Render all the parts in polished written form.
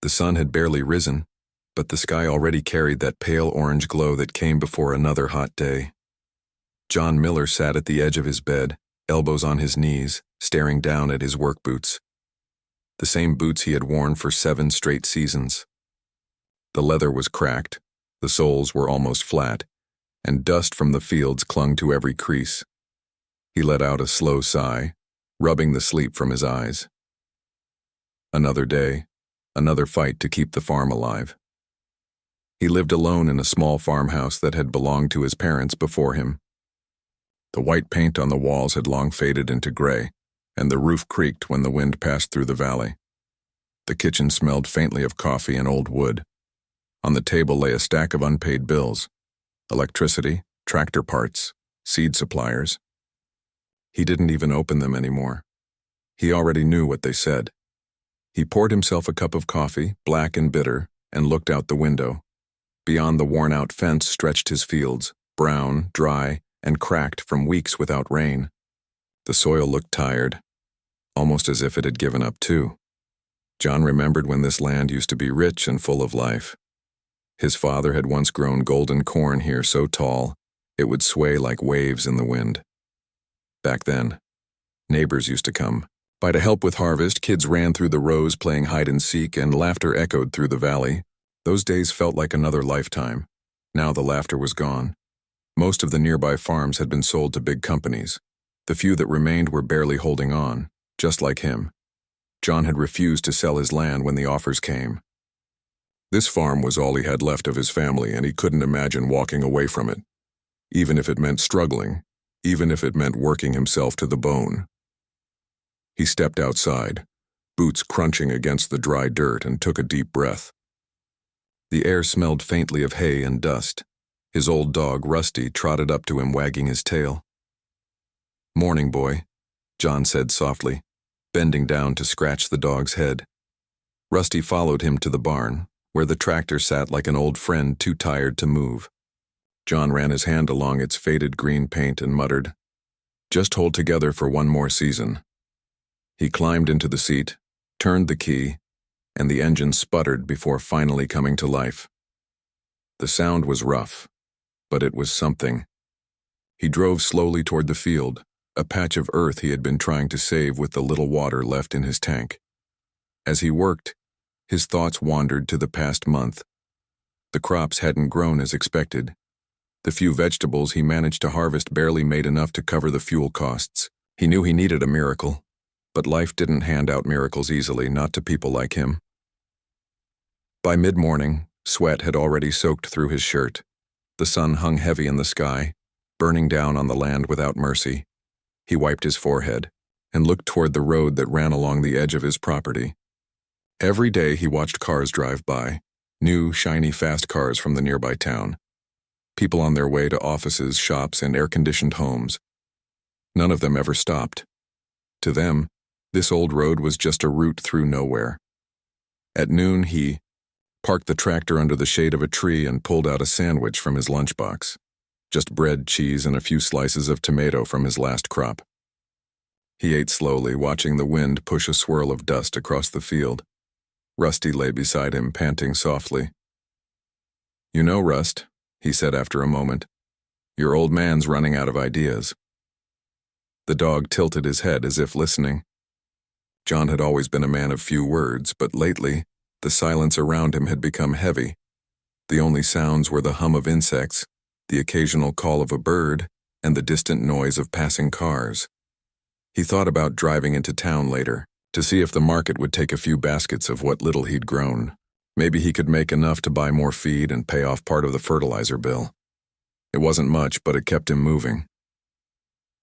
The sun had barely risen, but the sky already carried that pale orange glow that came before another hot day. John Miller sat at the edge of his bed, elbows on his knees, staring down at his work boots. The same boots he had worn for 7 straight seasons. The leather was cracked, the soles were almost flat, and dust from the fields clung to every crease. He let out a slow sigh, rubbing the sleep from his eyes. Another day, another fight to keep the farm alive. He lived alone in a small farmhouse that had belonged to his parents before him. The white paint on the walls had long faded into gray, and the roof creaked when the wind passed through the valley. The kitchen smelled faintly of coffee and old wood. On the table lay a stack of unpaid bills: electricity, tractor parts, seed suppliers. He didn't even open them anymore. He already knew what they said. He poured himself a cup of coffee, black and bitter, and looked out the window. Beyond the worn-out fence stretched his fields, brown, dry, and cracked from weeks without rain. The soil looked tired, almost as if it had given up too. John remembered when this land used to be rich and full of life. His father had once grown golden corn here so tall, it would sway like waves in the wind. Back then, neighbors used to come. By to help with harvest, kids ran through the rows playing hide-and-seek, and laughter echoed through the valley. Those days felt like another lifetime. Now the laughter was gone. Most of the nearby farms had been sold to big companies. The few that remained were barely holding on, just like him. John had refused to sell his land when the offers came. This farm was all he had left of his family, and he couldn't imagine walking away from it, even if it meant struggling, even if it meant working himself to the bone. He stepped outside, boots crunching against the dry dirt, and took a deep breath. The air smelled faintly of hay and dust. His old dog, Rusty, trotted up to him wagging his tail. "Morning, boy," John said softly, bending down to scratch the dog's head. Rusty followed him to the barn, where the tractor sat like an old friend too tired to move. John ran his hand along its faded green paint and muttered, "Just hold together for one more season." He climbed into the seat, turned the key, and the engine sputtered before finally coming to life. The sound was rough, but it was something. He drove slowly toward the field, a patch of earth he had been trying to save with the little water left in his tank. As he worked, his thoughts wandered to the past month. The crops hadn't grown as expected. The few vegetables he managed to harvest barely made enough to cover the fuel costs. He knew he needed a miracle, but life didn't hand out miracles easily, not to people like him. By mid-morning, sweat had already soaked through his shirt. The sun hung heavy in the sky, burning down on the land without mercy. He wiped his forehead and looked toward the road that ran along the edge of his property. Every day he watched cars drive by, new, shiny, fast cars from the nearby town. People on their way to offices, shops, and air-conditioned homes. None of them ever stopped. To them, this old road was just a route through nowhere. At noon, he parked the tractor under the shade of a tree and pulled out a sandwich from his lunchbox. Just bread, cheese, and a few slices of tomato from his last crop. He ate slowly, watching the wind push a swirl of dust across the field. Rusty lay beside him, panting softly. "You know, Rust," he said after a moment, "your old man's running out of ideas." The dog tilted his head as if listening. John had always been a man of few words, but lately, the silence around him had become heavy. The only sounds were the hum of insects, the occasional call of a bird, and the distant noise of passing cars. He thought about driving into town later, to see if the market would take a few baskets of what little he'd grown. Maybe he could make enough to buy more feed and pay off part of the fertilizer bill. It wasn't much, but it kept him moving.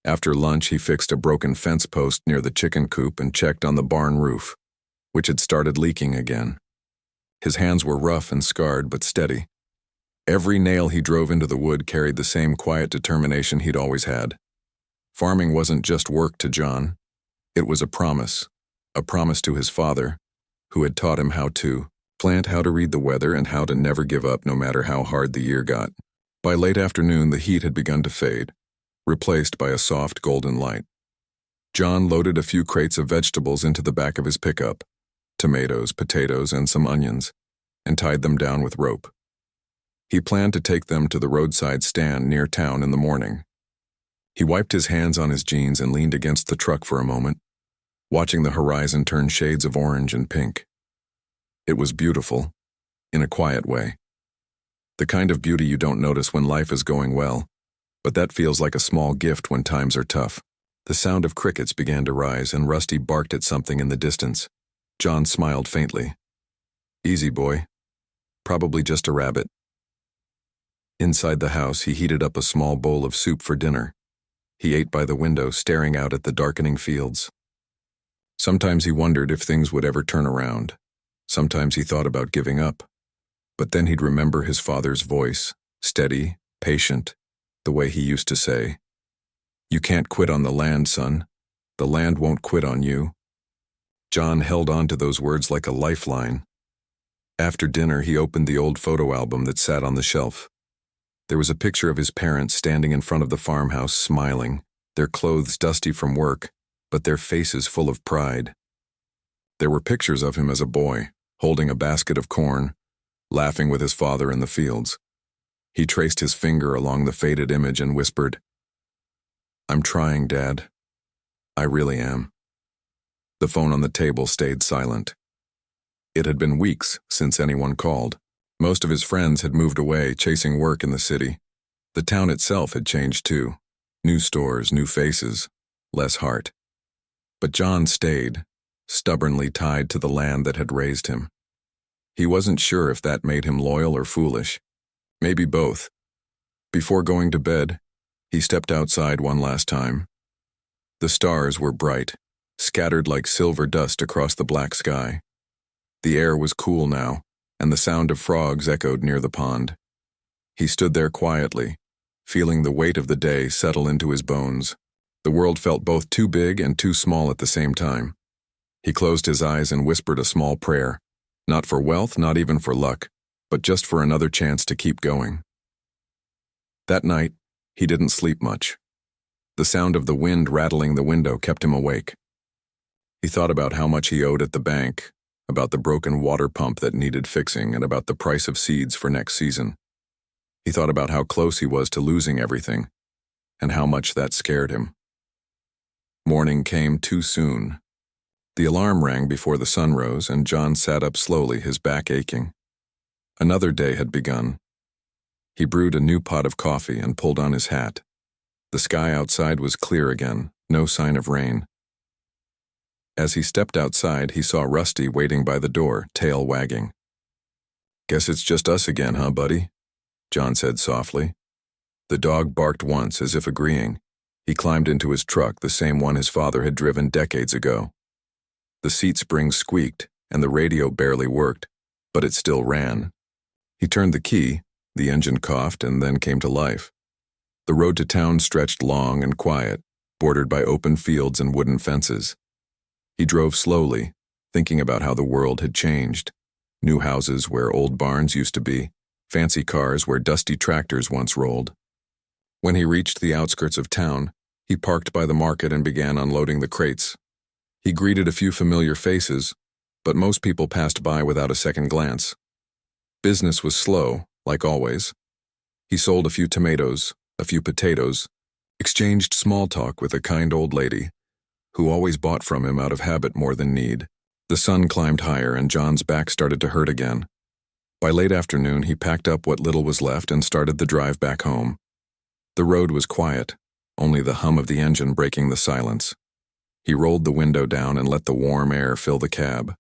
After lunch, he fixed a broken fence post near the chicken coop and checked on the barn roof, which had started leaking again. His hands were rough and scarred, but steady. Every nail he drove into the wood carried the same quiet determination he'd always had. Farming wasn't just work to John. It was a promise to his father, who had taught him how to plant, how to read the weather, and how to never give up no matter how hard the year got. By late afternoon, the heat had begun to fade, replaced by a soft golden light. John loaded a few crates of vegetables into the back of his pickup. tomatoes, potatoes, and some onions, and tied them down with rope. He planned to take them to the roadside stand near town in the morning. He wiped his hands on his jeans and leaned against the truck for a moment, watching the horizon turn shades of orange and pink. It was beautiful, in a quiet way. The kind of beauty you don't notice when life is going well, but that feels like a small gift when times are tough. The sound of crickets began to rise, and Rusty barked at something in the distance. John smiled faintly. Easy, boy. Probably just a rabbit. Inside the house, he heated up a small bowl of soup for dinner. He ate by the window, staring out at the darkening fields. Sometimes he wondered if things would ever turn around. Sometimes he thought about giving up. But then he'd remember his father's voice, steady, patient, the way he used to say, "You can't quit on the land, son. The land won't quit on you." John held on to those words like a lifeline. After dinner, he opened the old photo album that sat on the shelf. There was a picture of his parents standing in front of the farmhouse smiling, their clothes dusty from work, but their faces full of pride. There were pictures of him as a boy, holding a basket of corn, laughing with his father in the fields. He traced his finger along the faded image and whispered, "I'm trying, Dad. I really am." The phone on the table stayed silent. It had been weeks since anyone called. Most of his friends had moved away, chasing work in the city. The town itself had changed too. New stores, new faces, less heart. But John stayed, stubbornly tied to the land that had raised him. He wasn't sure if that made him loyal or foolish. Maybe both. Before going to bed, he stepped outside one last time. The stars were bright, scattered like silver dust across the black sky. The air was cool now, and the sound of frogs echoed near the pond. He stood there quietly, feeling the weight of the day settle into his bones. The world felt both too big and too small at the same time. He closed his eyes and whispered a small prayer, not for wealth, not even for luck, but just for another chance to keep going. That night, he didn't sleep much. The sound of the wind rattling the window kept him awake. He thought about how much he owed at the bank, about the broken water pump that needed fixing, and about the price of seeds for next season. He thought about how close he was to losing everything, and how much that scared him. Morning came too soon. The alarm rang before the sun rose, and John sat up slowly, his back aching. Another day had begun. He brewed a new pot of coffee and pulled on his hat. The sky outside was clear again, no sign of rain. As he stepped outside, he saw Rusty waiting by the door, tail wagging. "Guess it's just us again, huh, buddy?" John said softly. The dog barked once, as if agreeing. He climbed into his truck, the same one his father had driven decades ago. The seat springs squeaked, and the radio barely worked, but it still ran. He turned the key, the engine coughed, and then came to life. The road to town stretched long and quiet, bordered by open fields and wooden fences. He drove slowly, thinking about how the world had changed. New houses where old barns used to be, fancy cars where dusty tractors once rolled. When he reached the outskirts of town, he parked by the market and began unloading the crates. He greeted a few familiar faces, but most people passed by without a second glance. Business was slow, like always. He sold a few tomatoes, a few potatoes, exchanged small talk with a kind old lady, who always bought from him out of habit more than need. The sun climbed higher, and John's back started to hurt again. By late afternoon, he packed up what little was left and started the drive back home. The road was quiet, only the hum of the engine breaking the silence. He rolled the window down and let the warm air fill the cab.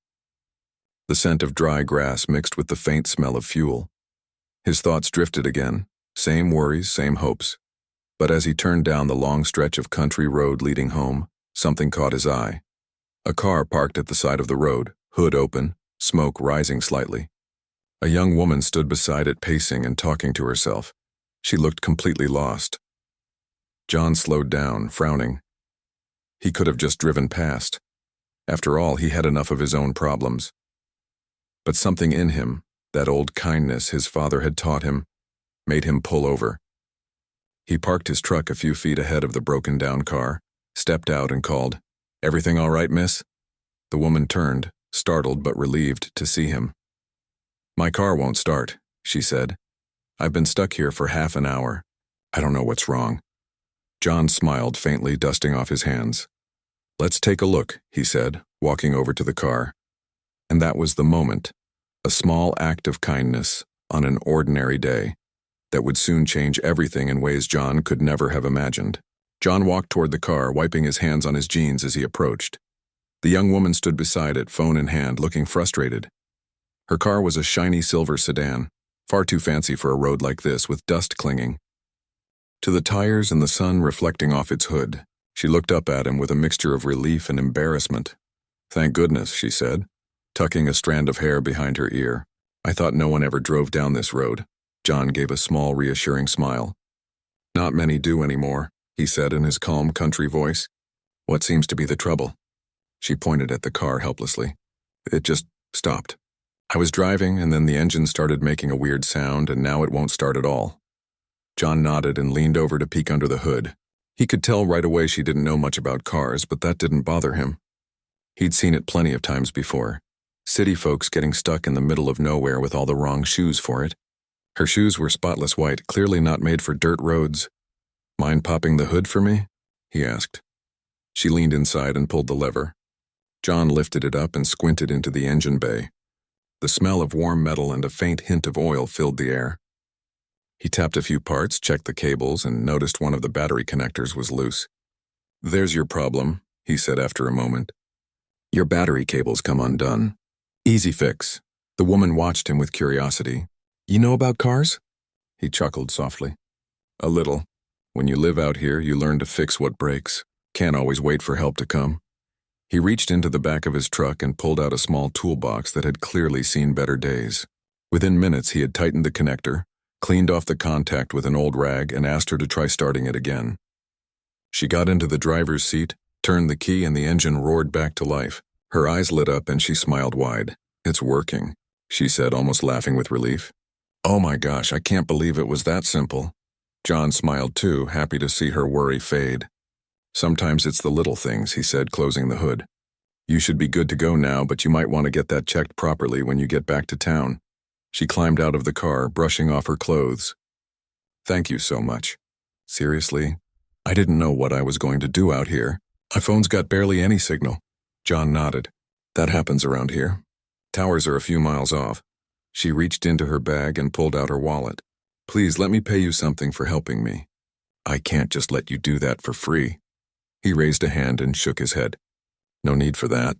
The scent of dry grass mixed with the faint smell of fuel. His thoughts drifted again, same worries, same hopes. But as he turned down the long stretch of country road leading home, something caught his eye. A car parked at the side of the road, hood open, smoke rising slightly. A young woman stood beside it, pacing and talking to herself. She looked completely lost. John slowed down, frowning. He could have just driven past. After all, he had enough of his own problems. But something in him, that old kindness his father had taught him, made him pull over. He parked his truck a few feet ahead of the broken-down car, stepped out and called, "Everything all right, miss?" The woman turned, startled but relieved to see him. "My car won't start," she said. "I've been stuck here for half an hour. I don't know what's wrong." John smiled faintly, dusting off his hands. "Let's take a look," he said, walking over to the car. And that was the moment, a small act of kindness on an ordinary day that would soon change everything in ways John could never have imagined. John walked toward the car, wiping his hands on his jeans as he approached. The young woman stood beside it, phone in hand, looking frustrated. Her car was a shiny silver sedan, far too fancy for a road like this, with dust clinging to the tires and the sun reflecting off its hood. She looked up at him with a mixture of relief and embarrassment. "Thank goodness," she said, tucking a strand of hair behind her ear. "I thought no one ever drove down this road." John gave a small, reassuring smile. "Not many do anymore," he said in his calm country voice. "What seems to be the trouble?" She pointed at the car helplessly. "It just stopped. I was driving, and then the engine started making a weird sound, and now it won't start at all." John nodded and leaned over to peek under the hood. He could tell right away she didn't know much about cars, but that didn't bother him. He'd seen it plenty of times before. City folks getting stuck in the middle of nowhere with all the wrong shoes for it. Her shoes were spotless white, clearly not made for dirt roads. "Mind popping the hood for me?" he asked. She leaned inside and pulled the lever. John lifted it up and squinted into the engine bay. The smell of warm metal and a faint hint of oil filled the air. He tapped a few parts, checked the cables, and noticed one of the battery connectors was loose. "There's your problem," he said after a moment. "Your battery cable's come undone. Easy fix." The woman watched him with curiosity. "You know about cars?" He chuckled softly. "A little. When you live out here, you learn to fix what breaks. Can't always wait for help to come." He reached into the back of his truck and pulled out a small toolbox that had clearly seen better days. Within minutes, he had tightened the connector, cleaned off the contact with an old rag, and asked her to try starting it again. She got into the driver's seat, turned the key, and the engine roared back to life. Her eyes lit up and she smiled wide. "It's working," she said, almost laughing with relief. "Oh my gosh, I can't believe it was that simple." John smiled too, happy to see her worry fade. "Sometimes it's the little things," he said, closing the hood. "You should be good to go now, but you might want to get that checked properly when you get back to town." She climbed out of the car, brushing off her clothes. "Thank you so much. Seriously, I didn't know what I was going to do out here. My phone's got barely any signal." John nodded. "That happens around here. Towers are a few miles off." She reached into her bag and pulled out her wallet. "Please let me pay you something for helping me." "I can't just let you do that for free." He raised a hand and shook his head. "No need for that.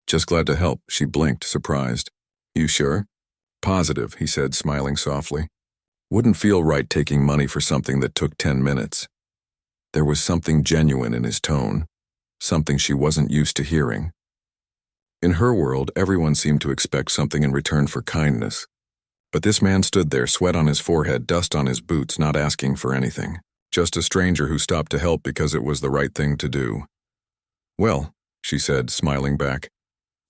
Just glad to help." She blinked, surprised. "You sure?" "Positive," he said, smiling softly. "Wouldn't feel right taking money for something that took 10 minutes. There was something genuine in his tone, something she wasn't used to hearing. In her world, everyone seemed to expect something in return for kindness. But this man stood there, sweat on his forehead, dust on his boots, not asking for anything. Just a stranger who stopped to help because it was the right thing to do. "Well," she said, smiling back.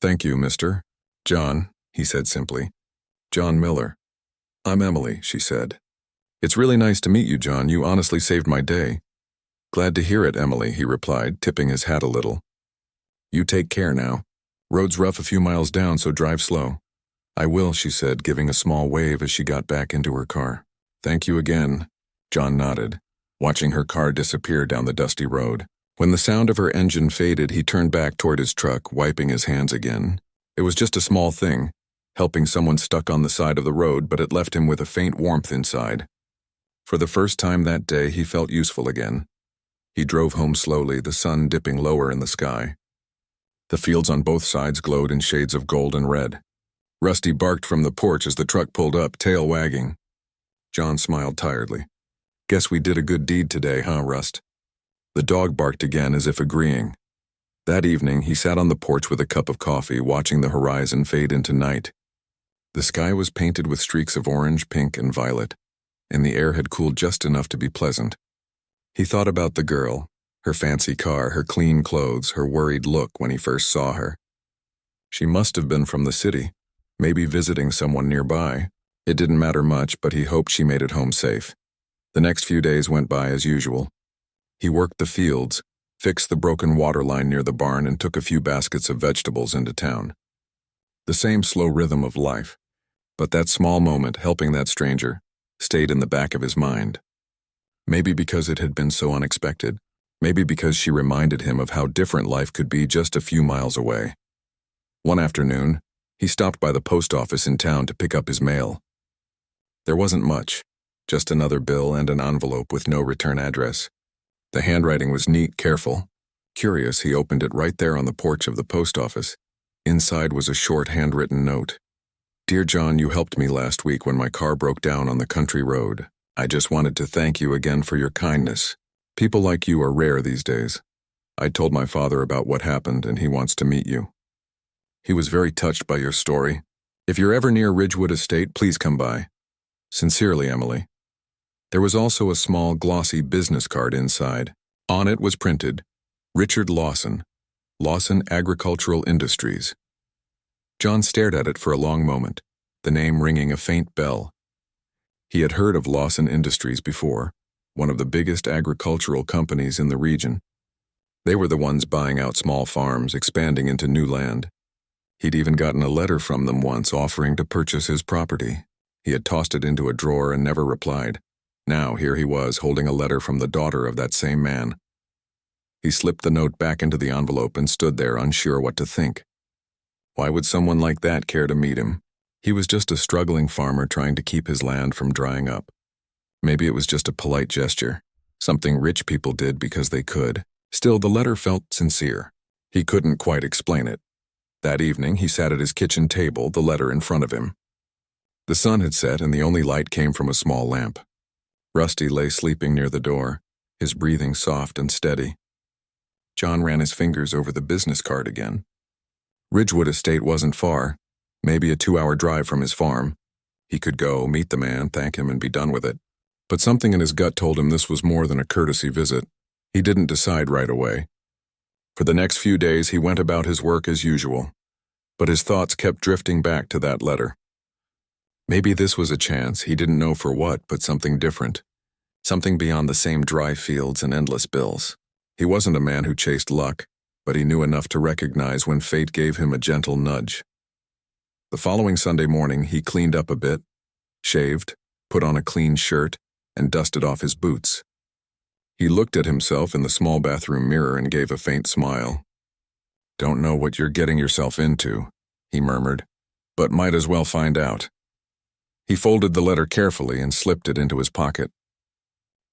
"Thank you, Mr. John," he said simply. "John Miller." "I'm Emily," she said. "It's really nice to meet you, John. You honestly saved my day." "Glad to hear it, Emily," he replied, tipping his hat a little. "You take care now. Road's rough a few miles down, so drive slow." "I will," she said, giving a small wave as she got back into her car. "Thank you again." John nodded, watching her car disappear down the dusty road. When the sound of her engine faded, he turned back toward his truck, wiping his hands again. It was just a small thing, helping someone stuck on the side of the road, but it left him with a faint warmth inside. For the first time that day, he felt useful again. He drove home slowly, the sun dipping lower in the sky. The fields on both sides glowed in shades of gold and red. Rusty barked from the porch as the truck pulled up, tail wagging. John smiled tiredly. "Guess we did a good deed today, huh, Rust?" The dog barked again as if agreeing. That evening, he sat on the porch with a cup of coffee, watching the horizon fade into night. The sky was painted with streaks of orange, pink, and violet, and the air had cooled just enough to be pleasant. He thought about the girl, her fancy car, her clean clothes, her worried look when he first saw her. She must have been from the city, maybe visiting someone nearby. It didn't matter much, but he hoped she made it home safe. The next few days went by as usual. He worked the fields, fixed the broken water line near the barn, and took a few baskets of vegetables into town. The same slow rhythm of life. But that small moment helping that stranger stayed in the back of his mind. Maybe because it had been so unexpected. Maybe because she reminded him of how different life could be just a few miles away. One afternoon, he stopped by the post office in town to pick up his mail. There wasn't much, just another bill and an envelope with no return address. The handwriting was neat, careful. Curious, he opened it right there on the porch of the post office. Inside was a short handwritten note. "Dear John, you helped me last week when my car broke down on the country road. I just wanted to thank you again for your kindness. People like you are rare these days. I told my father about what happened and he wants to meet you. He was very touched by your story. If you're ever near Ridgewood Estate, please come by. Sincerely, Emily." There was also a small, glossy business card inside. On it was printed, "Richard Lawson, Lawson Agricultural Industries." John stared at it for a long moment, the name ringing a faint bell. He had heard of Lawson Industries before, one of the biggest agricultural companies in the region. They were the ones buying out small farms, expanding into new land. He'd even gotten a letter from them once offering to purchase his property. He had tossed it into a drawer and never replied. Now here he was, holding a letter from the daughter of that same man. He slipped the note back into the envelope and stood there, unsure what to think. Why would someone like that care to meet him? He was just a struggling farmer trying to keep his land from drying up. Maybe it was just a polite gesture, something rich people did because they could. Still, the letter felt sincere. He couldn't quite explain it. That evening, he sat at his kitchen table, the letter in front of him. The sun had set and the only light came from a small lamp. Rusty lay sleeping near the door, his breathing soft and steady. John ran his fingers over the business card again. Ridgewood Estate wasn't far, maybe a 2-hour drive from his farm. He could go, meet the man, thank him, and be done with it. But something in his gut told him this was more than a courtesy visit. He didn't decide right away. For the next few days, he went about his work as usual, but his thoughts kept drifting back to that letter. Maybe this was a chance, he didn't know for what, but something different. Something beyond the same dry fields and endless bills. He wasn't a man who chased luck, but he knew enough to recognize when fate gave him a gentle nudge. The following Sunday morning, he cleaned up a bit, shaved, put on a clean shirt, and dusted off his boots. He looked at himself in the small bathroom mirror and gave a faint smile. "Don't know what you're getting yourself into," he murmured, "but might as well find out." He folded the letter carefully and slipped it into his pocket.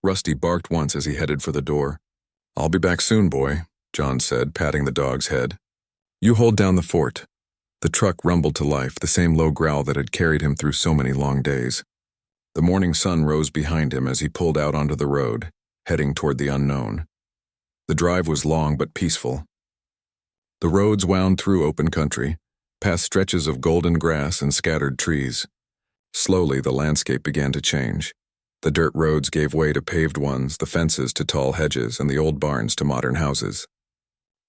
Rusty barked once as he headed for the door. "I'll be back soon, boy," John said, patting the dog's head. "You hold down the fort." The truck rumbled to life, the same low growl that had carried him through so many long days. The morning sun rose behind him as he pulled out onto the road, heading toward the unknown. The drive was long but peaceful. The roads wound through open country, past stretches of golden grass and scattered trees. Slowly, the landscape began to change. The dirt roads gave way to paved ones, the fences to tall hedges, and the old barns to modern houses.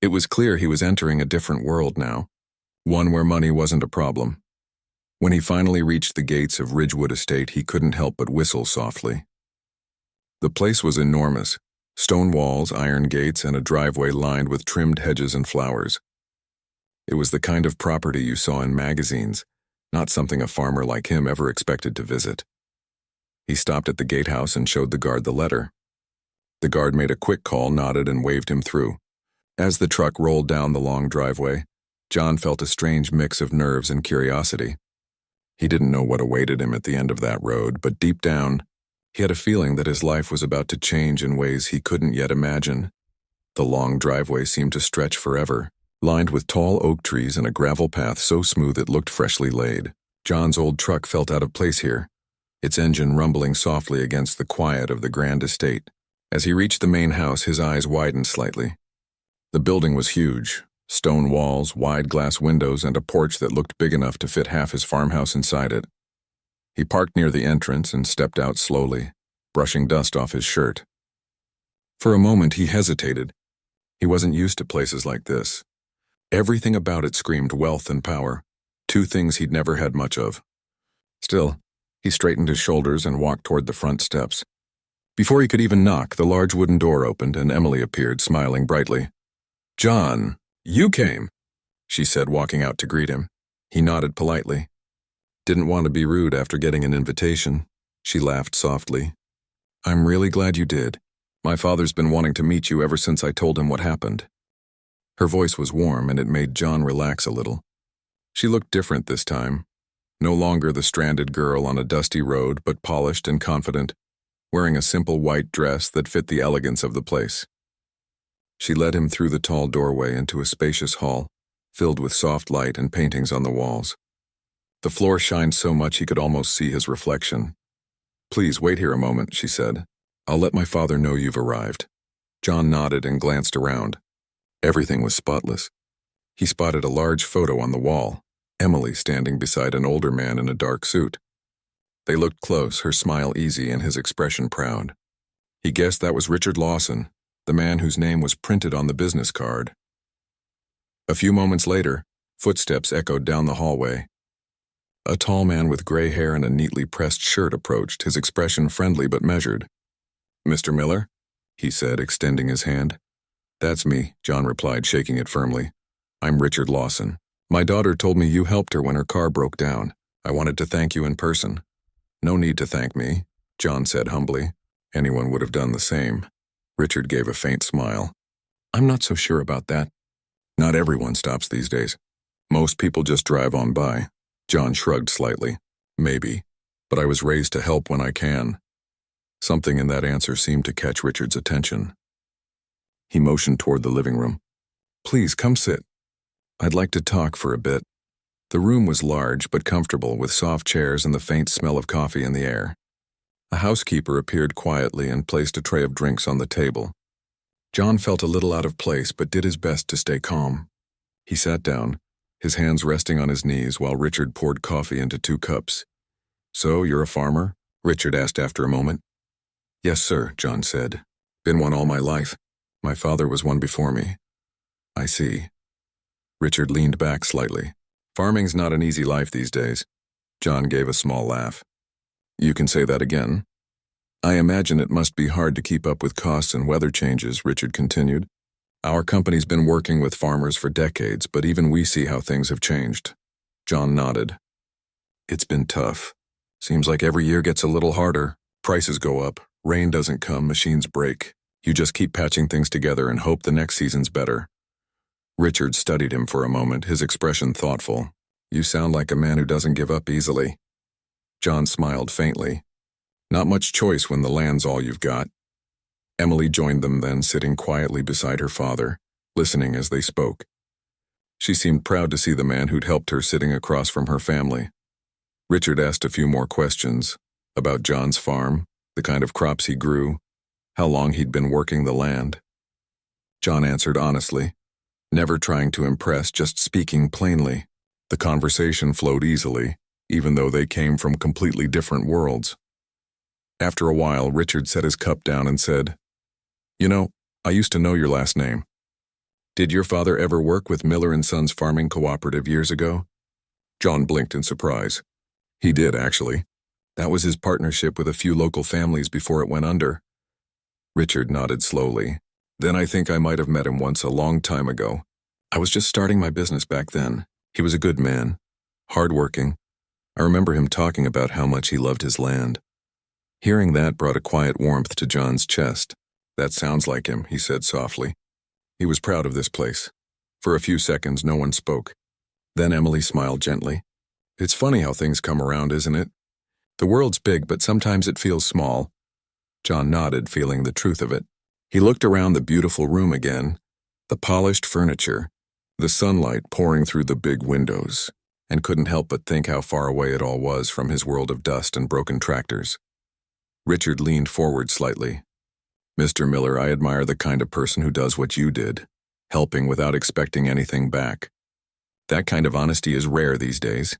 It was clear he was entering a different world now, one where money wasn't a problem. When he finally reached the gates of Ridgewood Estate, he couldn't help but whistle softly. The place was enormous, stone walls, iron gates, and a driveway lined with trimmed hedges and flowers. It was the kind of property you saw in magazines, not something a farmer like him ever expected to visit. He stopped at the gatehouse and showed the guard the letter. The guard made a quick call, nodded, and waved him through. As the truck rolled down the long driveway, John felt a strange mix of nerves and curiosity. He didn't know what awaited him at the end of that road, but deep down, he had a feeling that his life was about to change in ways he couldn't yet imagine. The long driveway seemed to stretch forever, lined with tall oak trees and a gravel path so smooth it looked freshly laid. John's old truck felt out of place here, its engine rumbling softly against the quiet of the grand estate. As he reached the main house, his eyes widened slightly. The building was huge, stone walls, wide glass windows, and a porch that looked big enough to fit half his farmhouse inside it. He parked near the entrance and stepped out slowly, brushing dust off his shirt. For a moment, he hesitated. He wasn't used to places like this. Everything about it screamed wealth and power, two things he'd never had much of. Still, he straightened his shoulders and walked toward the front steps. Before he could even knock, the large wooden door opened and Emily appeared, smiling brightly. "John, you came," she said, walking out to greet him. He nodded politely. Didn't want to be rude after getting an invitation. She laughed softly. I'm really glad you did. My father's been wanting to meet you ever since I told him what happened. Her voice was warm and it made John relax a little. She looked different this time. No longer the stranded girl on a dusty road, but polished and confident, wearing a simple white dress that fit the elegance of the place. She led him through the tall doorway into a spacious hall, filled with soft light and paintings on the walls. The floor shined so much he could almost see his reflection. Please wait here a moment, she said. I'll let my father know you've arrived. John nodded and glanced around. Everything was spotless. He spotted a large photo on the wall, Emily standing beside an older man in a dark suit. They looked close, her smile easy and his expression proud. He guessed that was Richard Lawson, the man whose name was printed on the business card. A few moments later, footsteps echoed down the hallway. A tall man with gray hair and a neatly pressed shirt approached, his expression friendly but measured. Mr. Miller? He said, extending his hand. That's me, John replied, shaking it firmly. I'm Richard Lawson. My daughter told me you helped her when her car broke down. I wanted to thank you in person. No need to thank me, John said humbly. Anyone would have done the same. Richard gave a faint smile. I'm not so sure about that. Not everyone stops these days. Most people just drive on by. John shrugged slightly. Maybe. But I was raised to help when I can. Something in that answer seemed to catch Richard's attention. He motioned toward the living room. Please, come sit. I'd like to talk for a bit. The room was large but comfortable, with soft chairs and the faint smell of coffee in the air. A housekeeper appeared quietly and placed a tray of drinks on the table. John felt a little out of place but did his best to stay calm. He sat down, his hands resting on his knees while Richard poured coffee into 2 cups. So, you're a farmer? Richard asked after a moment. Yes, sir, John said. Been one all my life. My father was one before me. I see. Richard leaned back slightly. Farming's not an easy life these days. John gave a small laugh. You can say that again. I imagine it must be hard to keep up with costs and weather changes, Richard continued. Our company's been working with farmers for decades, but even we see how things have changed. John nodded. It's been tough. Seems like every year gets a little harder. Prices go up, rain doesn't come, machines break. You just keep patching things together and hope the next season's better. Richard studied him for a moment, his expression thoughtful. You sound like a man who doesn't give up easily. John smiled faintly. Not much choice when the land's all you've got. Emily joined them then, sitting quietly beside her father, listening as they spoke. She seemed proud to see the man who'd helped her sitting across from her family. Richard asked a few more questions about John's farm, the kind of crops he grew, how long he'd been working the land. John answered honestly, never trying to impress, just speaking plainly. The conversation flowed easily, even though they came from completely different worlds. After a while, Richard set his cup down and said, You know, I used to know your last name. Did your father ever work with Miller & Sons Farming Cooperative years ago? John blinked in surprise. He did, actually. That was his partnership with a few local families before it went under. Richard nodded slowly. Then I think I might have met him once a long time ago. I was just starting my business back then. He was a good man, hardworking. I remember him talking about how much he loved his land. Hearing that brought a quiet warmth to John's chest. That sounds like him, he said softly. He was proud of this place. For a few seconds, no one spoke. Then Emily smiled gently. It's funny how things come around, isn't it? The world's big, but sometimes it feels small. John nodded, feeling the truth of it. He looked around the beautiful room again, the polished furniture, the sunlight pouring through the big windows, and couldn't help but think how far away it all was from his world of dust and broken tractors. Richard leaned forward slightly. Mr. Miller, I admire the kind of person who does what you did, helping without expecting anything back. That kind of honesty is rare these days.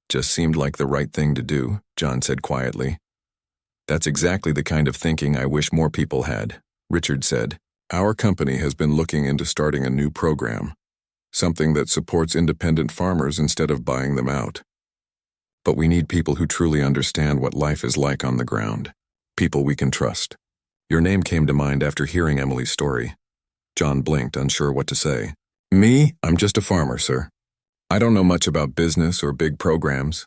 Just seemed like the right thing to do, John said quietly. That's exactly the kind of thinking I wish more people had, Richard said. Our company has been looking into starting a new program, something that supports independent farmers instead of buying them out. But we need people who truly understand what life is like on the ground, people we can trust. Your name came to mind after hearing Emily's story. John blinked, unsure what to say. Me? I'm just a farmer, sir. I don't know much about business or big programs.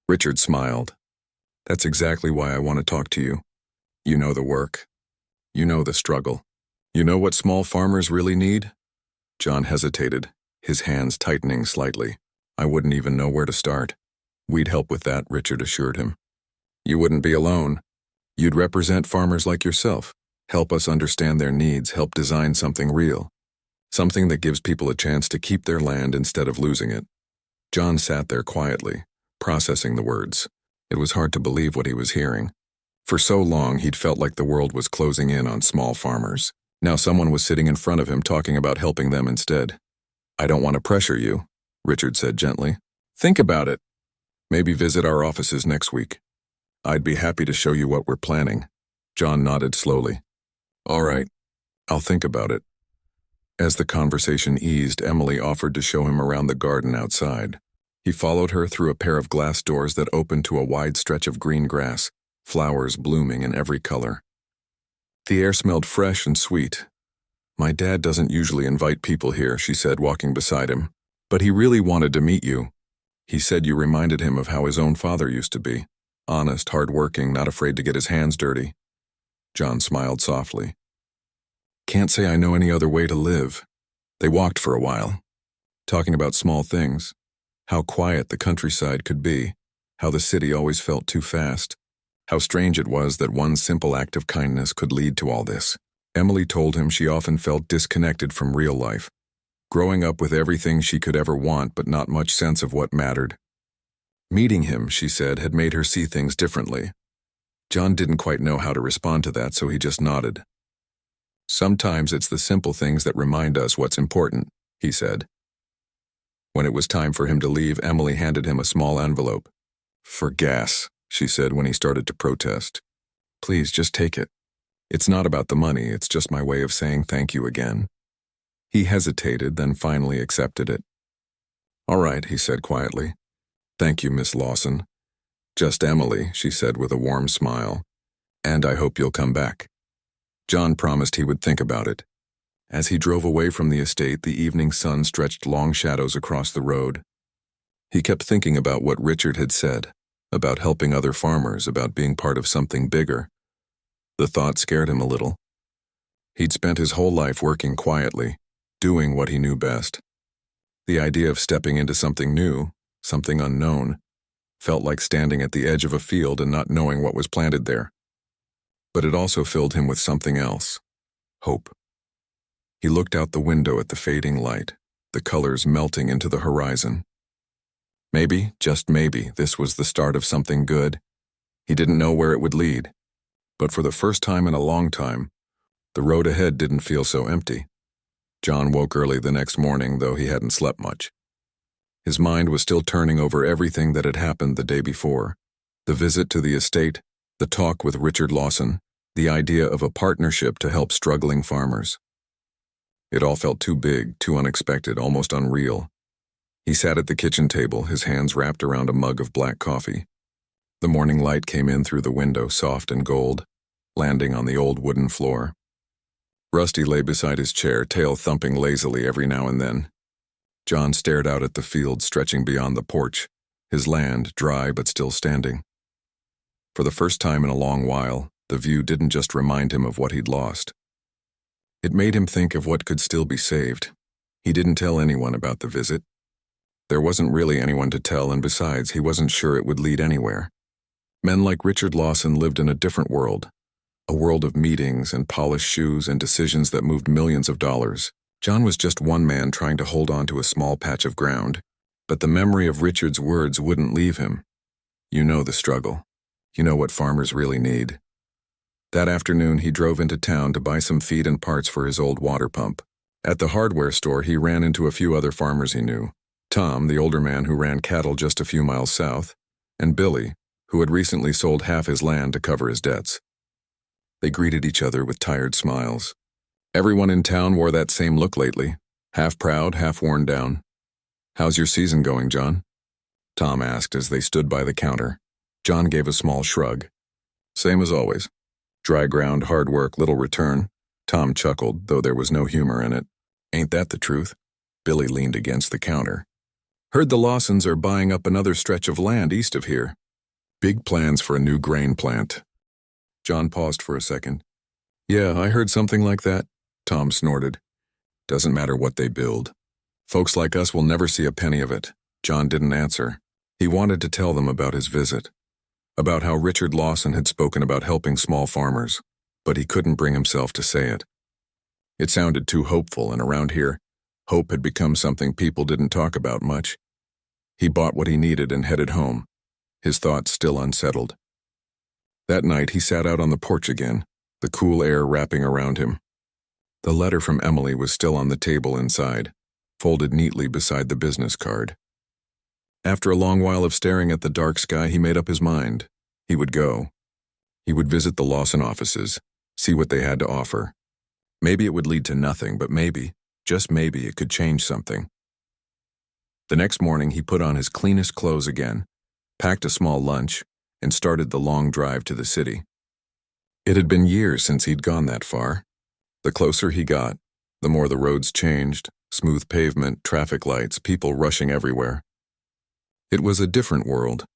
Richard smiled. That's exactly why I want to talk to you. You know the work. You know the struggle. You know what small farmers really need? John hesitated, his hands tightening slightly. I wouldn't even know where to start. We'd help with that, Richard assured him. You wouldn't be alone. You'd represent farmers like yourself, help us understand their needs, help design something real. Something that gives people a chance to keep their land instead of losing it. John sat there quietly, processing the words. It was hard to believe what he was hearing. For so long, he'd felt like the world was closing in on small farmers. Now someone was sitting in front of him talking about helping them instead. I don't want to pressure you, Richard said gently. Think about it. Maybe visit our offices next week. I'd be happy to show you what we're planning. John nodded slowly. All right, I'll think about it. As the conversation eased, Emily offered to show him around the garden outside. He followed her through a pair of glass doors that opened to a wide stretch of green grass, flowers blooming in every color. The air smelled fresh and sweet. My dad doesn't usually invite people here, she said, walking beside him. But he really wanted to meet you. He said you reminded him of how his own father used to be. Honest, hard-working, not afraid to get his hands dirty. John smiled softly. Can't say I know any other way to live. They walked for a while, talking about small things. How quiet the countryside could be, how the city always felt too fast, how strange it was that one simple act of kindness could lead to all this. Emily told him she often felt disconnected from real life, growing up with everything she could ever want but not much sense of what mattered. Meeting him, she said, had made her see things differently. John didn't quite know how to respond to that, so he just nodded. Sometimes it's the simple things that remind us what's important, he said. When it was time for him to leave, Emily handed him a small envelope. For gas, she said when he started to protest. Please, just take it. It's not about the money, it's just my way of saying thank you again. He hesitated, then finally accepted it. All right, he said quietly. Thank you, Miss Lawson. Just Emily, she said with a warm smile. And I hope you'll come back. John promised he would think about it. As he drove away from the estate, the evening sun stretched long shadows across the road. He kept thinking about what Richard had said, about helping other farmers, about being part of something bigger. The thought scared him a little. He'd spent his whole life working quietly, doing what he knew best. The idea of stepping into something new, something unknown, felt like standing at the edge of a field and not knowing what was planted there. But it also filled him with something else, hope. He looked out the window at the fading light, the colors melting into the horizon. Maybe, just maybe, this was the start of something good. He didn't know where it would lead. But for the first time in a long time, the road ahead didn't feel so empty. John woke early the next morning, though he hadn't slept much. His mind was still turning over everything that had happened the day before. The visit to the estate, the talk with Richard Lawson, the idea of a partnership to help struggling farmers. It all felt too big, too unexpected, almost unreal. He sat at the kitchen table, his hands wrapped around a mug of black coffee. The morning light came in through the window, soft and gold, landing on the old wooden floor. Rusty lay beside his chair, tail thumping lazily every now and then. John stared out at the field stretching beyond the porch, his land dry but still standing. For the first time in a long while, the view didn't just remind him of what he'd lost. It made him think of what could still be saved. He didn't tell anyone about the visit. There wasn't really anyone to tell, and besides, he wasn't sure it would lead anywhere. Men like Richard Lawson lived in a different world, a world of meetings and polished shoes and decisions that moved millions of dollars. John was just one man trying to hold on to a small patch of ground, but the memory of Richard's words wouldn't leave him. You know the struggle. You know what farmers really need. That afternoon, he drove into town to buy some feed and parts for his old water pump. At the hardware store, he ran into a few other farmers he knew. Tom, the older man who ran cattle just a few miles south, and Billy, who had recently sold half his land to cover his debts. They greeted each other with tired smiles. Everyone in town wore that same look lately, half proud, half worn down. How's your season going, John? Tom asked as they stood by the counter. John gave a small shrug. Same as always. Dry ground, hard work, little return. Tom chuckled, though there was no humor in it. Ain't that the truth? Billy leaned against the counter. Heard the Lawsons are buying up another stretch of land east of here. Big plans for a new grain plant. John paused for a second. Yeah, I heard something like that, Tom snorted. Doesn't matter what they build. Folks like us will never see a penny of it. John didn't answer. He wanted to tell them about his visit, about how Richard Lawson had spoken about helping small farmers, but he couldn't bring himself to say it. It sounded too hopeful, and around here, hope had become something people didn't talk about much. He bought what he needed and headed home, his thoughts still unsettled. That night he sat out on the porch again, the cool air wrapping around him. The letter from Emily was still on the table inside, folded neatly beside the business card. After a long while of staring at the dark sky, he made up his mind. He would go. He would visit the Lawson offices, see what they had to offer. Maybe it would lead to nothing, but maybe, just maybe, it could change something. The next morning he put on his cleanest clothes again, packed a small lunch, and started the long drive to the city. It had been years since he'd gone that far. The closer he got, the more the roads changed, smooth pavement, traffic lights, people rushing everywhere. It was a different world.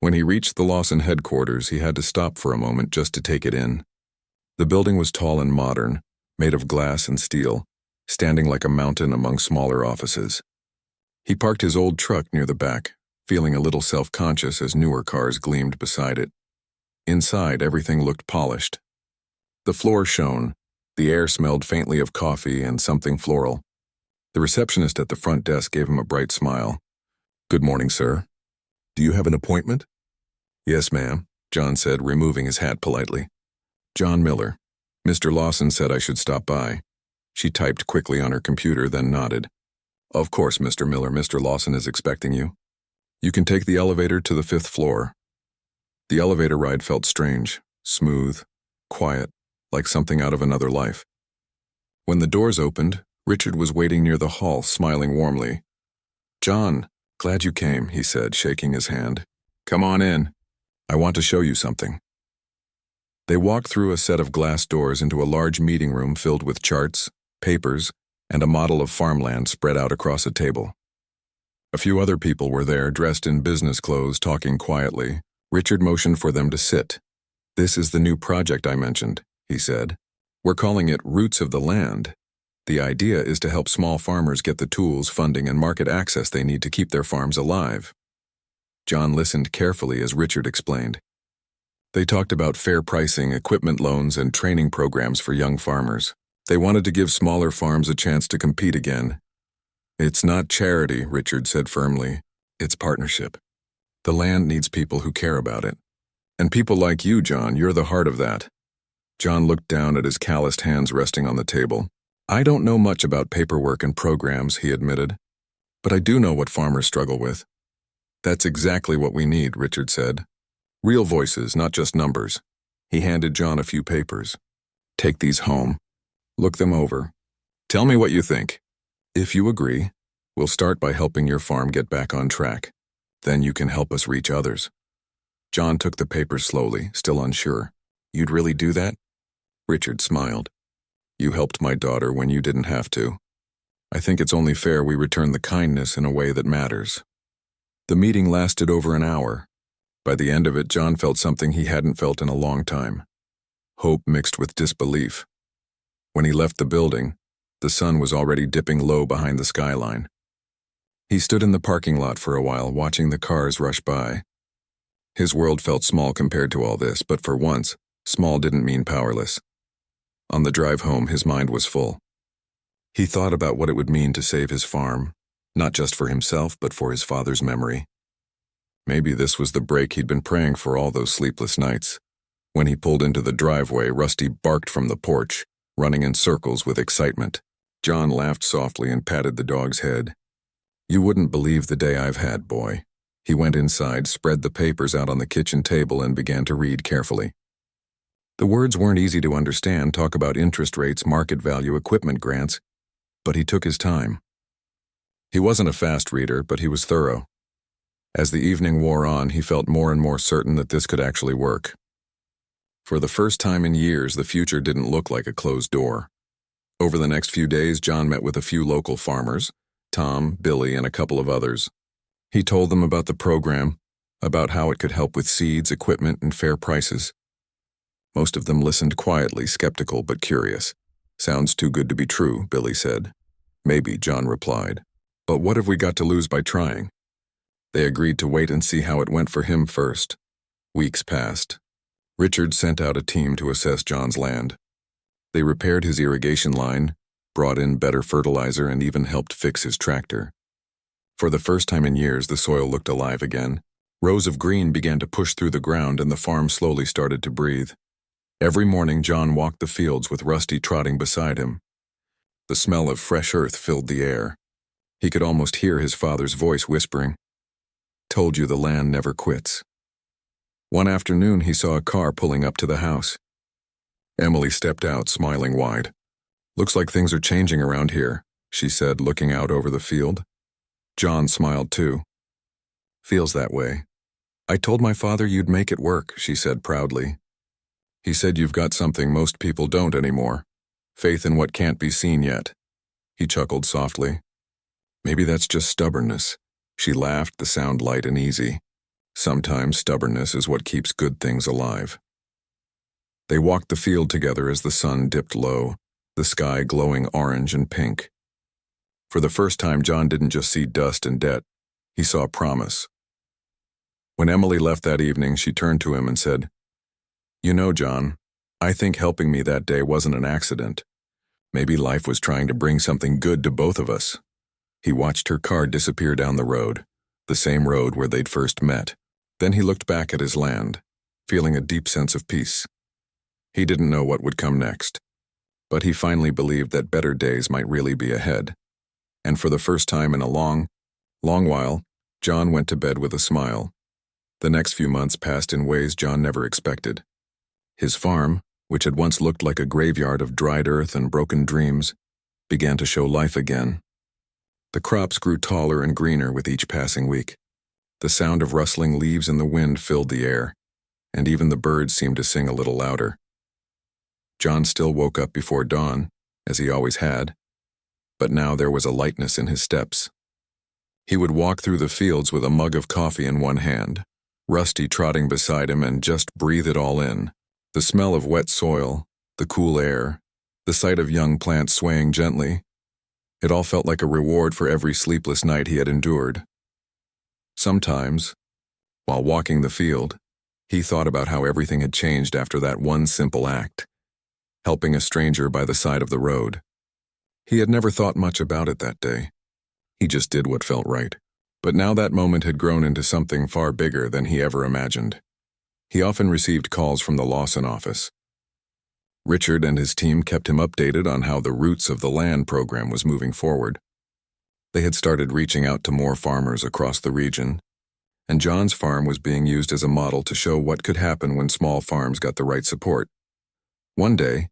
When he reached the Lawson headquarters, he had to stop for a moment just to take it in. The building was tall and modern, made of glass and steel, standing like a mountain among smaller offices. He parked his old truck near the back, feeling a little self-conscious as newer cars gleamed beside it. Inside, everything looked polished. The floor shone. The air smelled faintly of coffee and something floral. The receptionist at the front desk gave him a bright smile. Good morning, sir. Do you have an appointment? Yes, ma'am, John said, removing his hat politely. John Miller. Mr. Lawson said I should stop by. She typed quickly on her computer, then nodded. Of course, Mr. Miller, Mr. Lawson is expecting you. You can take the elevator to the 5th floor. The elevator ride felt strange, smooth, quiet, like something out of another life. When the doors opened, Richard was waiting near the hall, smiling warmly. John, glad you came, he said, shaking his hand. Come on in. I want to show you something. They walked through a set of glass doors into a large meeting room filled with charts, papers, and a model of farmland spread out across a table. A few other people were there, dressed in business clothes, talking quietly. Richard motioned for them to sit. This is the new project I mentioned, he said. We're calling it Roots of the Land. The idea is to help small farmers get the tools, funding, and market access they need to keep their farms alive. John listened carefully as Richard explained. They talked about fair pricing, equipment loans, and training programs for young farmers. They wanted to give smaller farms a chance to compete again. It's not charity, Richard said firmly. It's partnership. The land needs people who care about it. And people like you, John, you're the heart of that. John looked down at his calloused hands resting on the table. I don't know much about paperwork and programs, he admitted. But I do know what farmers struggle with. That's exactly what we need, Richard said. Real voices, not just numbers. He handed John a few papers. Take these home. Look them over. Tell me what you think. If you agree, we'll start by helping your farm get back on track. Then you can help us reach others. John took the papers slowly, still unsure. You'd really do that? Richard smiled. You helped my daughter when you didn't have to. I think it's only fair we return the kindness in a way that matters. The meeting lasted over an hour. By the end of it, John felt something he hadn't felt in a long time. Hope mixed with disbelief. When he left the building, the sun was already dipping low behind the skyline. He stood in the parking lot for a while, watching the cars rush by. His world felt small compared to all this, but for once, small didn't mean powerless. On the drive home, his mind was full. He thought about what it would mean to save his farm, not just for himself, but for his father's memory. Maybe this was the break he'd been praying for all those sleepless nights. When he pulled into the driveway, Rusty barked from the porch, running in circles with excitement. John laughed softly and patted the dog's head. You wouldn't believe the day I've had, boy. He went inside, spread the papers out on the kitchen table, and began to read carefully. The words weren't easy to understand, talk about interest rates, market value, equipment grants, but he took his time. He wasn't a fast reader, but he was thorough. As the evening wore on, he felt more and more certain that this could actually work. For the first time in years, the future didn't look like a closed door. Over the next few days, John met with a few local farmers, Tom, Billy, and a couple of others. He told them about the program, about how it could help with seeds, equipment, and fair prices. Most of them listened quietly, skeptical but curious. "Sounds too good to be true," Billy said. "Maybe," John replied. "But what have we got to lose by trying?" They agreed to wait and see how it went for him first. Weeks passed. Richard sent out a team to assess John's land. They repaired his irrigation line, brought in better fertilizer, and even helped fix his tractor. For the first time in years, the soil looked alive again. Rows of green began to push through the ground, and the farm slowly started to breathe. Every morning, John walked the fields with Rusty trotting beside him. The smell of fresh earth filled the air. He could almost hear his father's voice whispering, "Told you the land never quits." One afternoon, he saw a car pulling up to the house. Emily stepped out, smiling wide. "Looks like things are changing around here," she said, looking out over the field. John smiled too. "Feels that way. I told my father you'd make it work," she said proudly. "He said you've got something most people don't anymore. Faith in what can't be seen yet." He chuckled softly. "Maybe that's just stubbornness." She laughed, the sound light and easy. Sometimes stubbornness is what keeps good things alive. They walked the field together as the sun dipped low, the sky glowing orange and pink. For the first time, John didn't just see dust and debt. He saw promise. When Emily left that evening, she turned to him and said, "You know, John, I think helping me that day wasn't an accident. Maybe life was trying to bring something good to both of us." He watched her car disappear down the road, the same road where they'd first met. Then he looked back at his land, feeling a deep sense of peace. He didn't know what would come next, but he finally believed that better days might really be ahead. And for the first time in a long, long while, John went to bed with a smile. The next few months passed in ways John never expected. His farm, which had once looked like a graveyard of dried earth and broken dreams, began to show life again. The crops grew taller and greener with each passing week. The sound of rustling leaves in the wind filled the air, and even the birds seemed to sing a little louder. John still woke up before dawn, as he always had, but now there was a lightness in his steps. He would walk through the fields with a mug of coffee in one hand, Rusty trotting beside him, and just breathe it all in. The smell of wet soil, the cool air, the sight of young plants swaying gently. It all felt like a reward for every sleepless night he had endured. Sometimes, while walking the field, he thought about how everything had changed after that one simple act, helping a stranger by the side of the road. He had never thought much about it that day. He just did what felt right. But now that moment had grown into something far bigger than he ever imagined. He often received calls from the Lawson office. Richard and his team kept him updated on how the Roots of the Land program was moving forward. They had started reaching out to more farmers across the region, and John's farm was being used as a model to show what could happen when small farms got the right support. One day,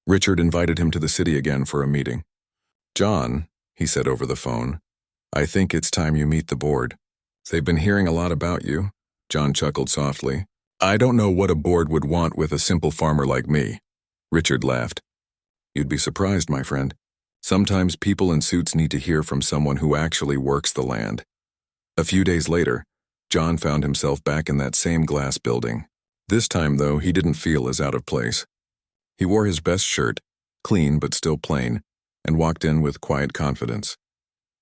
Richard invited him to the city again for a meeting. "John," he said over the phone, "I think it's time you meet the board. They've been hearing a lot about you." John chuckled softly. "I don't know what a board would want with a simple farmer like me." Richard laughed. "You'd be surprised, my friend. Sometimes people in suits need to hear from someone who actually works the land." A few days later, John found himself back in that same glass building. This time, though, he didn't feel as out of place. He wore his best shirt, clean but still plain, and walked in with quiet confidence.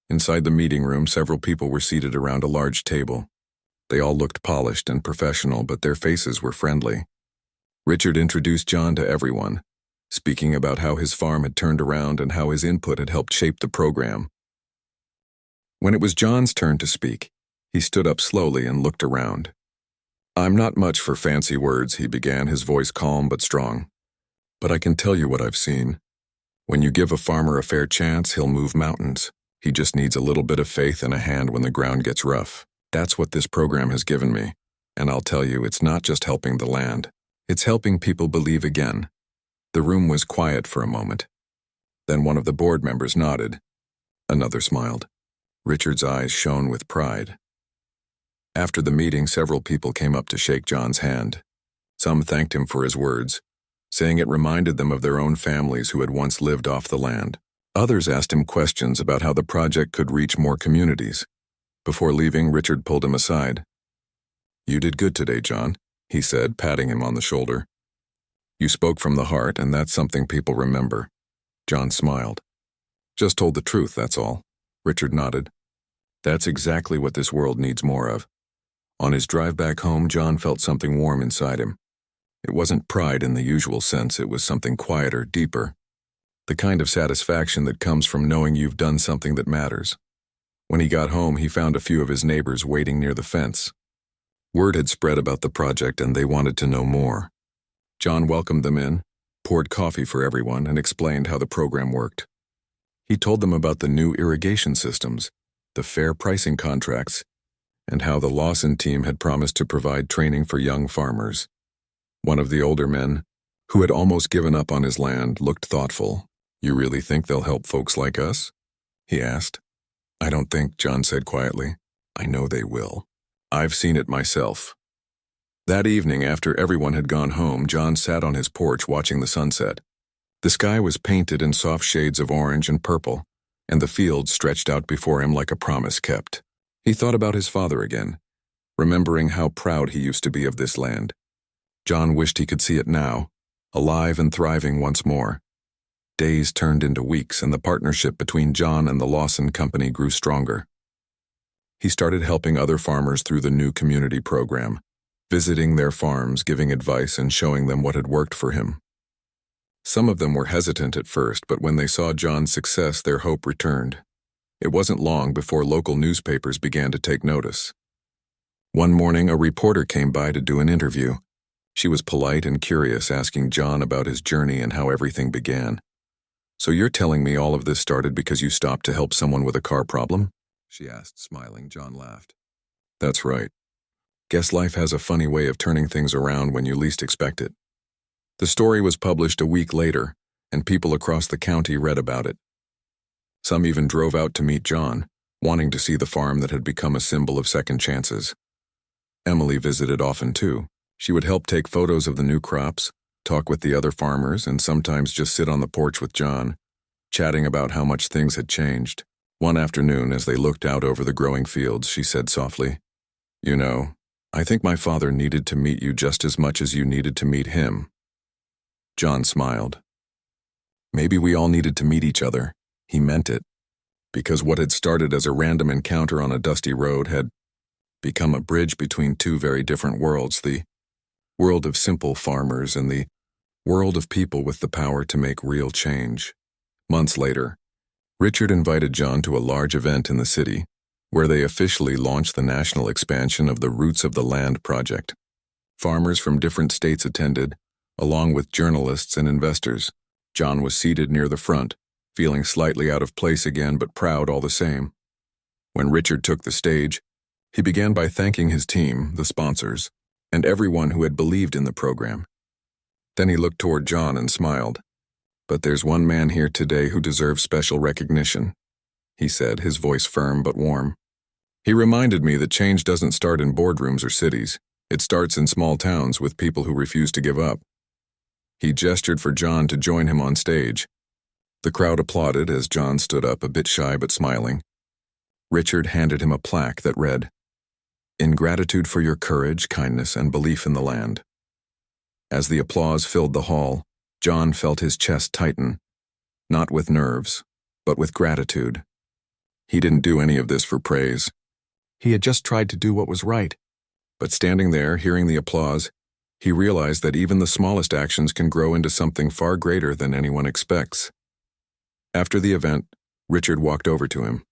Inside the meeting room, several people were seated around a large table. They all looked polished and professional, but their faces were friendly. Richard introduced John to everyone, speaking about how his farm had turned around and how his input had helped shape the program. When it was John's turn to speak, he stood up slowly and looked around. "I'm not much for fancy words," he began, his voice calm but strong. "But I can tell you what I've seen. When you give a farmer a fair chance, he'll move mountains. He just needs a little bit of faith and a hand when the ground gets rough. That's what this program has given me. And I'll tell you, it's not just helping the land. It's helping people believe again." The room was quiet for a moment. Then one of the board members nodded. Another smiled. Richard's eyes shone with pride. After the meeting, several people came up to shake John's hand. Some thanked him for his words, saying it reminded them of their own families who had once lived off the land. Others asked him questions about how the project could reach more communities. Before leaving, Richard pulled him aside. "You did good today, John," he said, patting him on the shoulder. "You spoke from the heart, and that's something people remember." John smiled. "Just told the truth, that's all." Richard nodded. "That's exactly what this world needs more of." On his drive back home, John felt something warm inside him. It wasn't pride in the usual sense, it was something quieter, deeper. The kind of satisfaction that comes from knowing you've done something that matters. When he got home, he found a few of his neighbors waiting near the fence. Word had spread about the project and they wanted to know more. John welcomed them in, poured coffee for everyone, and explained how the program worked. He told them about the new irrigation systems, the fair pricing contracts, and how the Lawson team had promised to provide training for young farmers. One of the older men, who had almost given up on his land, looked thoughtful. "You really think they'll help folks like us?" he asked. "I don't think," John said quietly. "I know they will. I've seen it myself." That evening, after everyone had gone home, John sat on his porch watching the sunset. The sky was painted in soft shades of orange and purple, and the fields stretched out before him like a promise kept. He thought about his father again, remembering how proud he used to be of this land. John wished he could see it now, alive and thriving once more. Days turned into weeks, and the partnership between John and the Lawson Company grew stronger. He started helping other farmers through the new community program, visiting their farms, giving advice, and showing them what had worked for him. Some of them were hesitant at first, but when they saw John's success, their hope returned. It wasn't long before local newspapers began to take notice. One morning, a reporter came by to do an interview. She was polite and curious, asking John about his journey and how everything began. "So you're telling me all of this started because you stopped to help someone with a car problem?" she asked, smiling. John laughed. "That's right. Guess life has a funny way of turning things around when you least expect it." The story was published a week later, and people across the county read about it. Some even drove out to meet John, wanting to see the farm that had become a symbol of second chances. Emily visited often too. She would help take photos of the new crops, talk with the other farmers, and sometimes just sit on the porch with John, chatting about how much things had changed. One afternoon, as they looked out over the growing fields, she said softly, "You know, I think my father needed to meet you just as much as you needed to meet him." John smiled. Maybe we all needed to meet each other. He meant it. Because what had started as a random encounter on a dusty road had become a bridge between two very different worlds, the world of simple farmers and the world of people with the power to make real change. Months later, Richard invited John to a large event in the city, where they officially launched the national expansion of the Roots of the Land project. Farmers from different states attended, along with journalists and investors. John was seated near the front, feeling slightly out of place again, but proud all the same. When Richard took the stage, he began by thanking his team, the sponsors, and everyone who had believed in the program. Then he looked toward John and smiled. "But there's one man here today who deserves special recognition," he said, his voice firm but warm. "He reminded me that change doesn't start in boardrooms or cities. It starts in small towns with people who refuse to give up." He gestured for John to join him on stage. The crowd applauded as John stood up, a bit shy but smiling. Richard handed him a plaque that read, "In gratitude for your courage, kindness, and belief in the land." As the applause filled the hall, John felt his chest tighten, not with nerves, but with gratitude. He didn't do any of this for praise. He had just tried to do what was right. But standing there, hearing the applause, he realized that even the smallest actions can grow into something far greater than anyone expects. After the event, Richard walked over to him.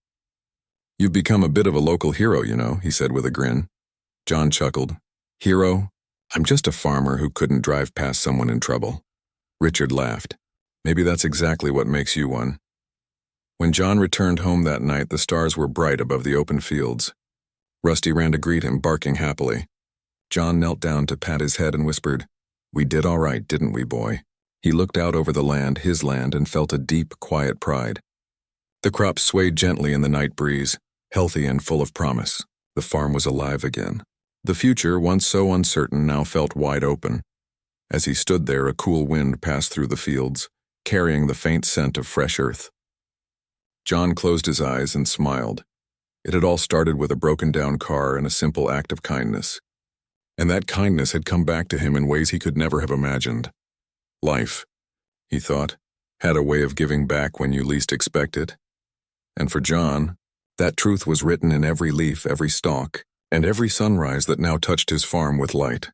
"You've become a bit of a local hero, you know," he said with a grin. John chuckled. "Hero? I'm just a farmer who couldn't drive past someone in trouble." Richard laughed. "Maybe that's exactly what makes you one." When John returned home that night, the stars were bright above the open fields. Rusty ran to greet him, barking happily. John knelt down to pat his head and whispered, "We did all right, didn't we, boy?" He looked out over the land, his land, and felt a deep, quiet pride. The crops swayed gently in the night breeze, healthy and full of promise. The farm was alive again. The future, once so uncertain, now felt wide open. As he stood there, a cool wind passed through the fields, carrying the faint scent of fresh earth. John closed his eyes and smiled. It had all started with a broken-down car and a simple act of kindness. And that kindness had come back to him in ways he could never have imagined. Life, he thought, had a way of giving back when you least expect it. And for John, that truth was written in every leaf, every stalk, and every sunrise that now touched his farm with light.